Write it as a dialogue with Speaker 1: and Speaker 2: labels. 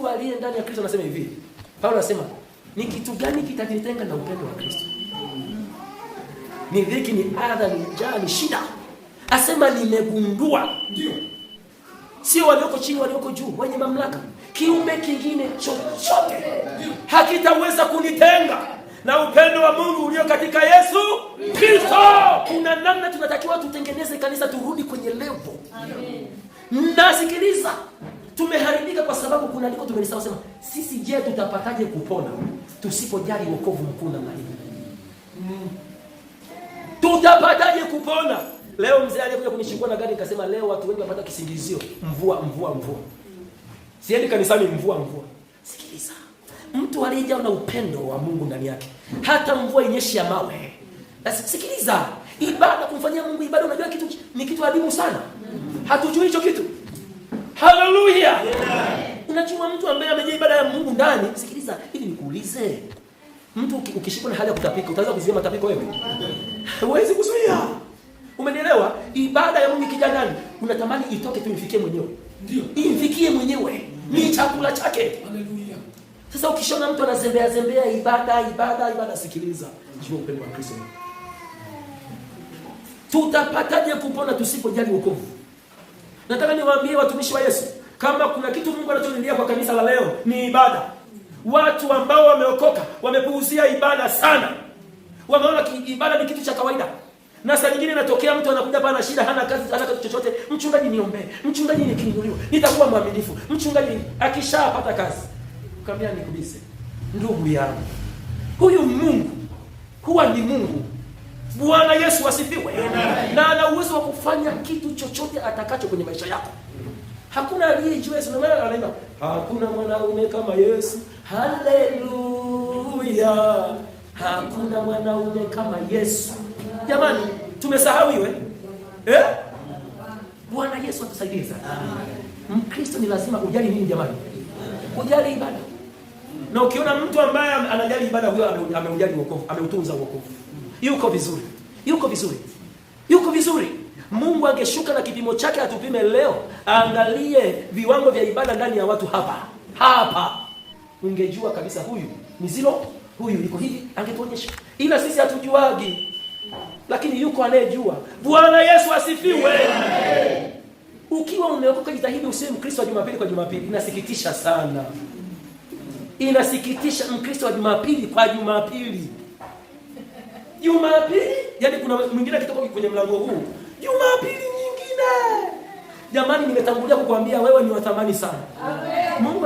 Speaker 1: mtu aliye ndani ya Kristo anasema hivi. Paulo anasema, ni kitu gani kitanitenga na upendo wa Kristo? Ni dhiki, ni adha, ni njaa, ni shida. Asema nimegundua. Ndio. Sio walioko chini, walioko juu, wenye mamlaka. Kiumbe kingine chochote hakitaweza kunitenga na upendo wa Mungu ulio katika Yesu Kristo. Kuna namna tunatakiwa tutengeneze kanisa turudi kwenye level. Amen. Nasikiliza. Tumeharibika kwa sababu kuna andiko tumelisahau sema, sisi je, tutapataje kupona tusipojali wokovu mkuu namna hii? Tutapataje kupona? Leo mzee aliyekuja kunishikua na gari nikasema leo watu wengi wanapata kisingizio, mvua. Siendi kanisani, mvua. Sikiliza. Mtu aliyejawa na upendo wa Mungu ndani yake, hata mvua inyeshi ya mawe. Sikiliza. Ibada, kumfanyia Mungu ibada, unajua kitu ni kitu adimu sana. Hatujui hicho kitu. Haleluya. Unajua mtu ambaye amejaa ibada ya Mungu ndani, sikiliza, hivi nikuulize. Mtu ukishikwa na hali ya kutapika, utaweza kuzuia matapiko wewe? Huwezi kuzuia. Umenielewa? Ibada ya Mungu ikija ndani, unatamani itoke tu ifikie mwenyewe. Ndio. Imfikie mwenyewe. Ni chakula chake. Haleluya. Sasa ukishona mtu anazembea ibada, sikiliza. Jua upendo wa Kristo. Tutapataje kupona tusipojali wokovu? Nataka niwaambie watumishi wa Yesu, kama kuna kitu Mungu anachonilia kwa kanisa la leo ni ibada. Watu ambao wameokoka wamepuuzia ibada sana. Wameona ibada ni kitu cha kawaida. Na saa nyingine inatokea mtu anakuja hapa na shida, hana kazi, hana kitu chochote. Mchungaji niombe. Mchungaji nikiinuliwa, nitakuwa mwaminifu. Mchungaji akishapata kazi, ukamwambia nikubise. Ndugu yangu, huyu Mungu huwa ni Mungu. Bwana Yesu asifiwe. Na ana uwezo wa kufanya kitu chochote atakacho kwenye maisha yako. Hakuna aliyejua Yesu. Na maana anaimba, hakuna mwanaume kama Yesu. Haleluya. Hakuna mwanaume kama Yesu. Jamani, tumesahau hiyo Bwana Yesu atusaidie sana. Mkristo ni lazima ujali nini jamani? Ujali ibada. Na ukiona mtu ambaye anajali ibada, huyo ameujali wokovu, ameutunza wokovu. Yuko vizuri. Mungu angeshuka na kipimo chake atupime leo. Angalie viwango vya ibada ndani ya watu hapa. Ungejua kabisa huyu ni zilo, huyu yuko hivi, angetuonyesha. Ila sisi hatujuagi. Lakini yuko anayejua. Bwana Yesu asifiwe. Ukiwa umeokoka, jitahidi usiwe Mkristo wa Jumapili kwa Jumapili. Inasikitisha sana. Inasikitisha, Mkristo wa Jumapili kwa Jumapili. Yaani kuna mwingine akitoka kwenye mlango huu, Jumapili nyingine. Jamani, nimetangulia kukuambia wewe ni wa thamani sana. Amen. Mungu